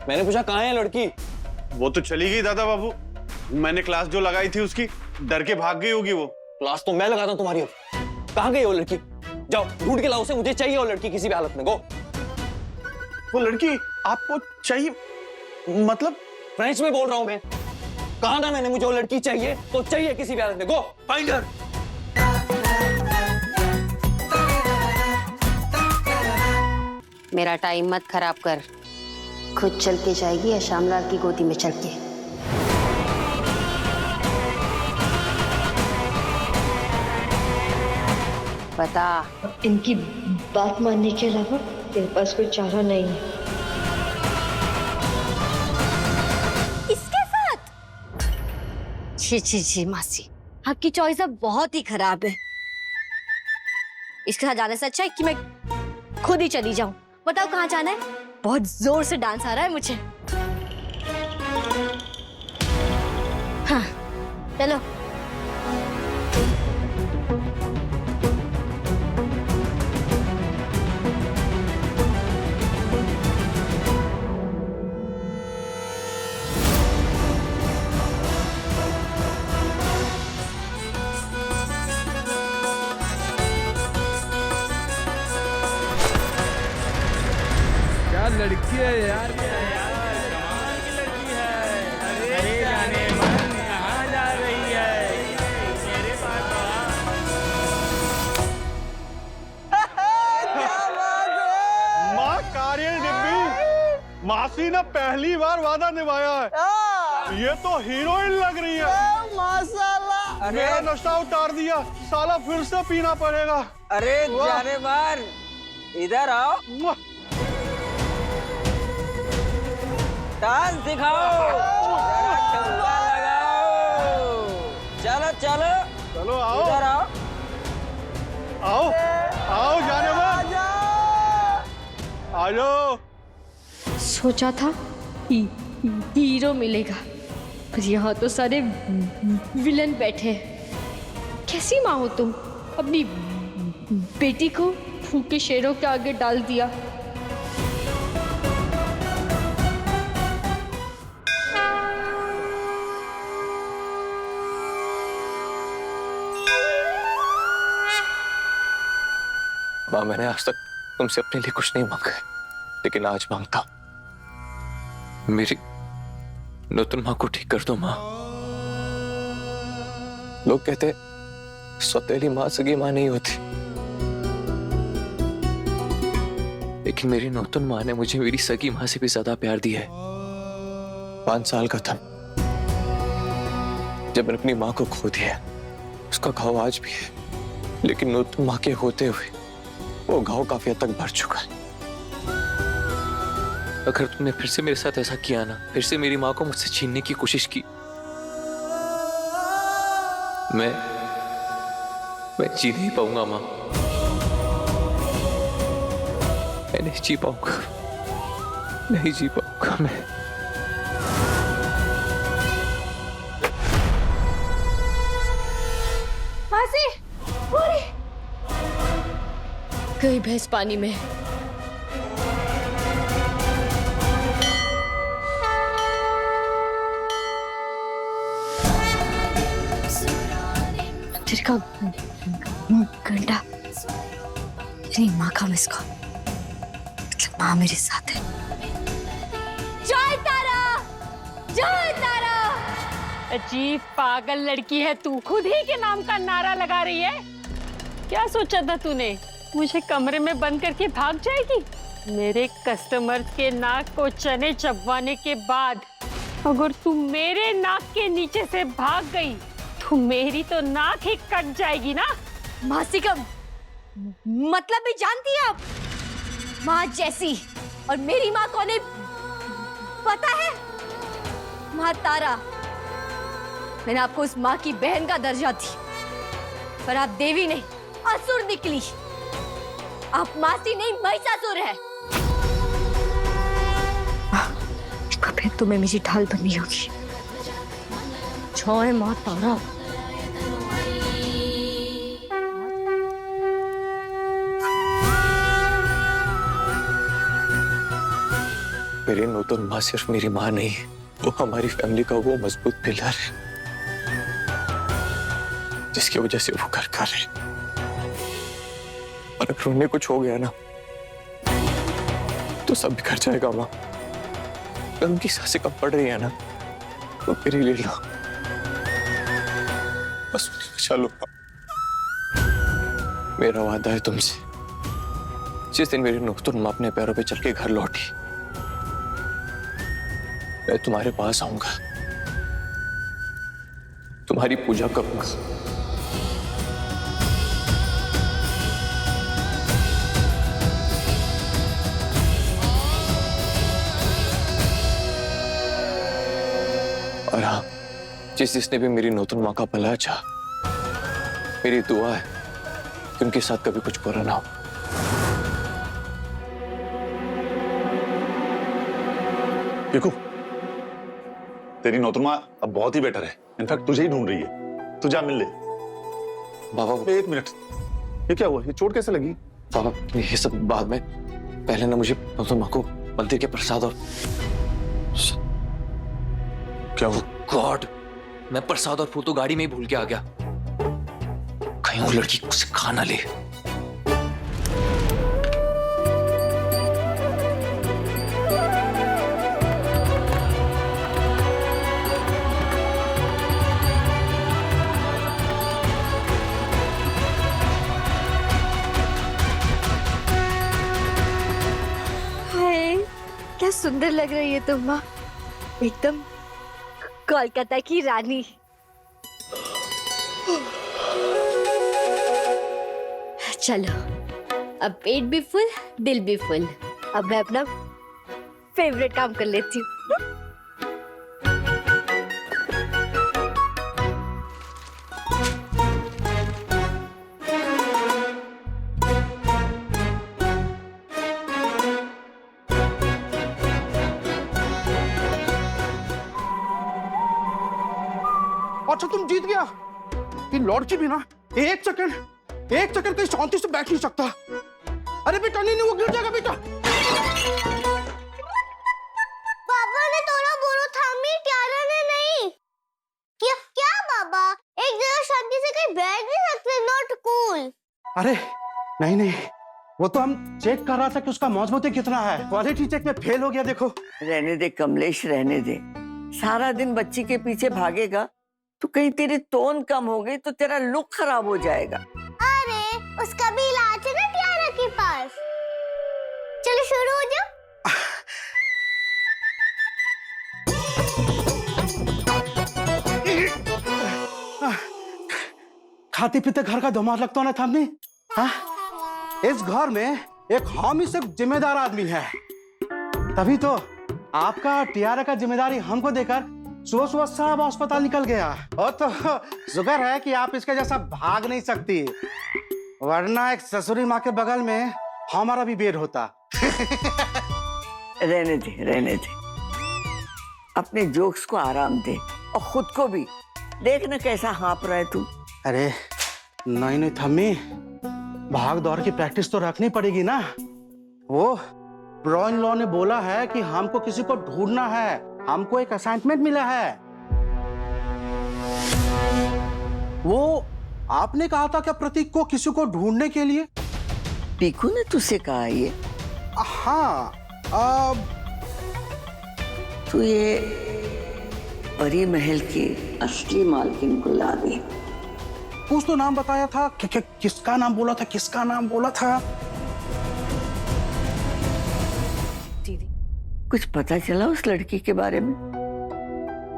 मैंने पूछा कहाँ है लड़की? वो तो चली गई दादा बाबू। मैंने क्लास जो लगाई थी उसकी, डर के भाग गई होगी वो। क्लास तो मैं लगाता हूँ तुम्हारी। कहाँ गई वो लड़की? जाओ ढूंढ के लाओ उसे, मुझे चाहिए वो लड़की किसी भी हालत में। गो। वो लड़की आपको चाहिए? मतलब फ्रेंच में बोल रहा हूँ मैं। कहा ना मैंने, मुझे वो लड़की चाहिए तो चाहिए किसी भी हालत में। Go find her. मेरा टाइम मत खराब कर। खुद चल के जाएगी या श्यामलाल की गोदी में चल के? बता। इनकी बात मानने के अलावा तेरे पास कोई चारा नहीं है। इसके साथ? छी छी छी मासी, आपकी चॉइस अब बहुत ही खराब है। इसके साथ जाने से अच्छा है कि मैं खुद ही चली जाऊं। बताओ कहाँ जाना है? बहुत जोर से डांस आ रहा है मुझे। हाँ चलो। क्या लड़की है यार, कमाल की लड़की है। अरे जाने मन कहाँ जा रही है? मेरे पास माँ कारियल डिब्बी, मासी ने पहली बार वादा निभाया है। ये तो हीरोइन लग रही है। माशाल्लाह। मेरा नशा उतार दिया, साला फिर से पीना पड़ेगा। अरे जाने मार, इधर आओ, डांस दिखाओ, जरा ठुमका लगाओ। चलो चलो चलो आओ, इधर आओ। आओ आओ जाने मन, आ जाओ। सोचा था हीरो मिलेगा, पर यहाँ तो सारे विलन बैठे हैं। कैसी माँ हो तुम? अपनी बेटी को भूखे शेरों के आगे डाल दिया। माँ मैंने आज तक तुमसे अपने लिए कुछ नहीं मांगा है, लेकिन आज मांगता हूं। मेरी नूतन माँ को ठीक कर दो माँ। लोग कहते सौतेली माँ सगी माँ नहीं होती, लेकिन मेरी नूतन माँ ने मुझे मेरी सगी माँ से भी ज्यादा प्यार दिया है। 5 साल का था जब मैंने अपनी माँ को खो दिया। उसका घाव आज भी है, लेकिन नूतन माँ के होते हुए वो घाव काफी हद तक भर चुका है। अगर तुमने फिर से मेरे साथ ऐसा किया ना, फिर से मेरी माँ को मुझसे छीनने की कोशिश की, मैं जी नहीं पाऊंगा माँ। मैं नहीं जी पाऊंगा, नहीं जी पाऊंगा मैं। मासी, गई भैंस पानी में। तेरे का घंटा तेरी माँ का मिस कॉल, मतलब माँ मेरे साथ है। जय तारा, जय तारा। अजीब पागल लड़की है तू, खुद ही के नाम का नारा लगा रही है। क्या सोचा था तूने, मुझे कमरे में बंद करके भाग जाएगी? मेरे कस्टमर के नाक को चने चबवाने के बाद अगर तू मेरे नाक के नीचे से भाग गई तो मेरी तो नाक ही कट जाएगी ना। मासी का मतलब भी जानती है आप? माँ जैसी, और मेरी माँ कौन है पता है? माँ तारा। मैंने आपको उस माँ की बहन का दर्जा दी, पर आप देवी नहीं असुर निकली। आप मासी नहीं महिषासुर है। फिर तुम्हें मेरी ढाल बननी होगी। जय माँ तारा। मेरी नूतन माँ सिर्फ मेरी माँ नहीं है, वो हमारी फैमिली का वो मजबूत पिलर है जिसकी वजह से वो घर है। और अगर उन्हें कुछ हो गया ना तो सब बिखर जाएगा माँ। अगर उनकी सांसें कम पड़ रही है ना तो मेरे ले लो, बस उन्हें बचा लो माँ। मेरा वादा है तुमसे, जिस दिन मेरी नूतन माँ अपने पैरों पे चल के घर लौटी, मैं तुम्हारे पास आऊंगा, तुम्हारी पूजा करूंगा। और हाँ, जिसने भी मेरी नूतन माँ का भला चाहा, मेरी दुआ है कि उनके साथ कभी कुछ बुरा ना हो। देखो, तेरी नौतरमा अब बहुत ही बेटर है। इनफैक्ट तुझे ही ढूंढ रही है। तू जा मिल ले। बाबा, एक मिनट, ये क्या हुआ? ये चोट कैसे लगी? बाबा, ये सब बाद में, पहले ना मुझे नूतन माँ को मंदिर के प्रसाद और क्या हुआ? गॉड, मैं प्रसाद और फूल तो गाड़ी में ही भूल के आ गया। कहीं वो लड़की उसे खा ना ले। हाय, क्या सुंदर लग रही है तुम माँ, एकदम कोलकाता की रानी। चलो, अब पेट भी फुल, दिल भी फुल। अब मैं अपना फेवरेट काम कर लेती हूँ। अच्छा तुम जीत गया। ये लड़की भी ना एक सेकंड कहीं शांति से बैठ नहीं सकता। अरे बेटा, नहीं वो गिर जाएगा बेटा। पापा ने थोड़ा बोलो था, मैं प्यारा ने नहीं। क्या बाबा, एक जगह शांति से कहीं बैठ नहीं सकते? Not cool. अरे नहीं, वो तो हम चेक कर रहा था कि उसका मजबूती कितना है। क्वालिटी चेक में फेल हो गया। देखो, रहने दे कमलेश, रहने दे। सारा दिन बच्ची के पीछे भागेगा तो कहीं तेरी टोन कम हो गई तो तेरा लुक खराब हो जाएगा। अरे उसका भी इलाज है ना टियारा के पास। चलो शुरू हो जाओ। खाते पीते घर का धमार लगता ना था हमने। हाँ? इस घर में एक हम ही सिर्फ जिम्मेदार आदमी है, तभी तो आपका टियारा का जिम्मेदारी हमको देकर सुबह सुबह सब अस्पताल निकल गया। और तो शुक्र है कि आप इसके जैसा भाग नहीं सकती, वरना एक ससुरी माँ के बगल में हमारा भी बेड होता। रहने दे, अपने जोक्स को आराम दे और खुद को भी। देखना कैसा हाँप रहा है तू। अरे नहीं थम्मी, भाग दौड़ की प्रैक्टिस तो रखनी पड़ेगी ना। वो ब्रो इन लॉ ने बोला है कि हमको किसी को ढूंढना है, हमको एक असाइनमेंट मिला है। वो आपने कहा था क्या प्रतीक को किसी को ढूंढने के लिए? पीकू ने तुझसे कहा ये? हाँ, तू ये परी महल की असली मालकिन को ला दे। कुछ तो नाम बताया था, किसका नाम बोला था? दीदी, कुछ पता चला उस लड़की के बारे में?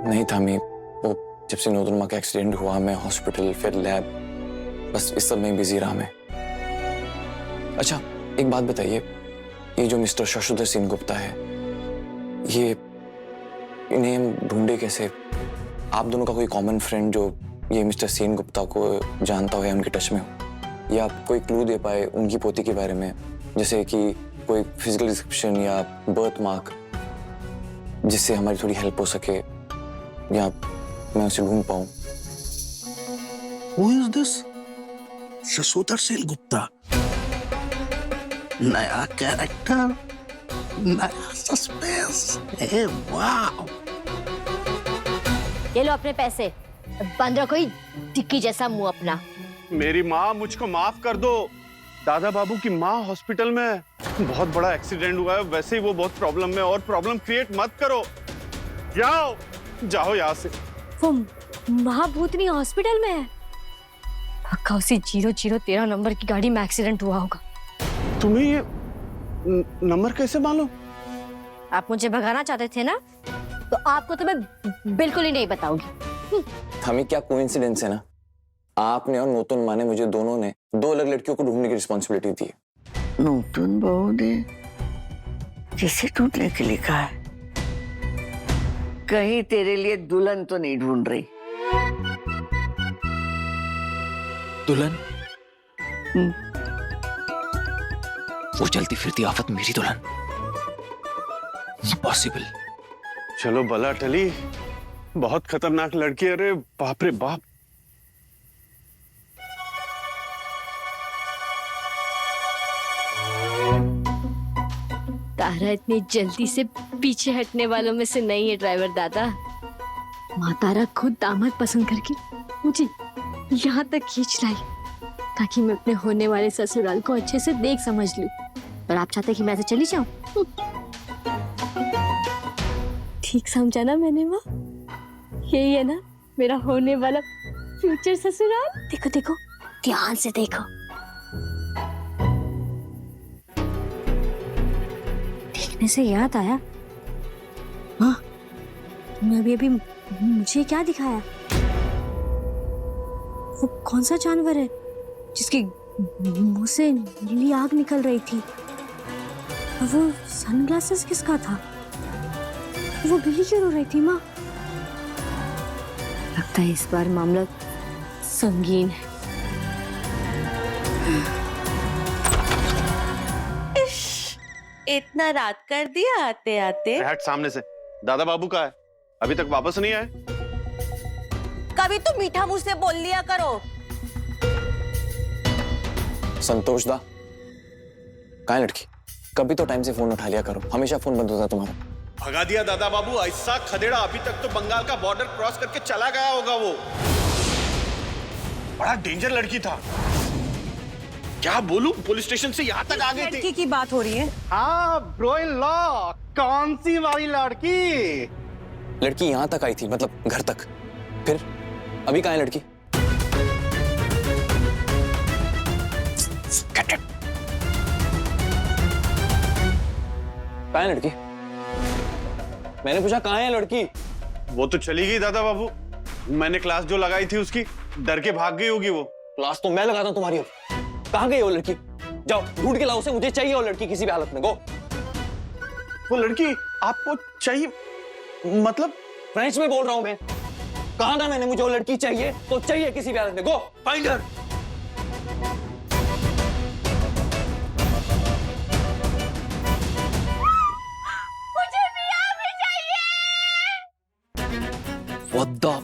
नहीं था मी, वो जब से नूतन माँ का एक्सीडेंट हुआ, मैं हॉस्पिटल फिर लैब, बस इस सब में बिजी रहा मैं। अच्छा एक बात बताइए, ये जो मिस्टर शशोधर सिंह गुप्ता है, इन्हें हम ढूंढे कैसे? आप दोनों का कोई कॉमन फ्रेंड जो ये मिस्टर सेन गुप्ता को जानता हो या उनके टच में हो, या कोई क्लू दे पाए उनकी पोती के बारे में, जैसे कि कोई फिजिकल डिस्क्रिप्शन या बर्थ मार्क, जिससे हमारी थोड़ी हेल्प हो सके या मैं उसे ढूंढ पाऊं। Who is this? शशोधर Sen Gupta, नया कैरेक्टर, नया सस्पेंस। ए वाह। ये लो अपने पैसे, बंद रखो ही टिक्की जैसा मुंह अपना। मेरी माँ, मुझको माफ कर दो। दादा बाबू की माँ हॉस्पिटल में है, बहुत बड़ा एक्सीडेंट हुआ है, वैसे ही वो बहुत प्रॉब्लम में, और प्रॉब्लम क्रिएट मत करो। जाओ जाओ यहाँ से। वो महाभूतनी हॉस्पिटल में है। पक्का उसी 013 नंबर की गाड़ी में एक्सीडेंट हुआ होगा। तुम्हें ये नंबर कैसे मालूम? आप मुझे भगाना चाहते थे ना, तो आपको तो मैं बिल्कुल ही नहीं बताऊंगी। हमें क्या कोइंसिडेंस है ना, आपने और नूतन माँ ने, मुझे दोनों ने 2 अलग लड़कियों को ढूंढने की रिस्पॉन्सिबिलिटी दी है। नूतन बहू ने किसे ढूंढने के लिए कहा है? कहीं तेरे लिए दुल्हन तो नहीं ढूंढ रही? दुल्हन? वो चलती फिरती आफत मेरी दुल्हन? इम्पॉसिबल। चलो बला टली, बहुत खतरनाक लड़की है। अरे बाप रे बाप। तारा इतनी जल्दी से पीछे हटने वालों में से नहीं है ड्राइवर दादा। माँ तारा खुद दामाद पसंद करके मुझे यहाँ तक खींच लाई, ताकि मैं अपने होने वाले ससुराल को अच्छे से देख समझ लूं। और आप चाहते कि मैं ऐसे चली जाऊं? ठीक समझा ना मैंने माँ? यही है ना मेरा होने वाला फ्यूचर ससुराल? देखो देखो, ध्यान से देखो। देखने से याद आया, हाँ तुमने अभी मुझे क्या दिखाया? वो कौन सा जानवर है जिसके मुंह से नीली आग निकल रही थी? और वो सनग्लासेस किसका था? वो बिल्ली क्यों रो रही थी माँ? लगता है इस बार मामला संगीन है। इतना रात कर दिया आते आते। हट सामने से। दादा बाबू का है, अभी तक वापस नहीं आए। कभी तो मीठा मुंह से बोल लिया करो। संतोष दा, कहाँ है लड़की? कभी तो टाइम से फोन उठा लिया करो, हमेशा फोन बंद होता है तुम्हारा। भगा दिया दादा बाबू। ऐसा खदेड़ा, अभी तक तो बंगाल का बॉर्डर क्रॉस करके चला गया होगा। वो बड़ा डेंजर लड़की था। क्या बोलूं, पुलिस स्टेशन से यहाँ तक आ गई थी। लड़की की बात हो रही है? हाँ ब्रो इन लॉ, कौन सी वाली लड़की? लड़की यहाँ तक आई थी, मतलब घर तक। फिर अभी कहाँ है लड़की? कहाँ है लड़की? मैंने पूछा कहाँ है लड़की? वो तो चली गई दादा बाबू। मैंने क्लास जो लगाई थी उसकी, डर के भाग गई होगी वो। क्लास तो मैं लगाता हूँ तुम्हारी। कहाँ गई वो लड़की? जाओ ढूंढ के लाओ उसे, मुझे चाहिए वो लड़की किसी भी हालत में। गो। वो लड़की आपको चाहिए? मतलब फ्रेंच में बोल रहा हूँ मैं। कहा था मैंने, मुझे वो लड़की चाहिए तो चाहिए किसी भी हालत में। Go find her. मुझे भी चाहिए। What the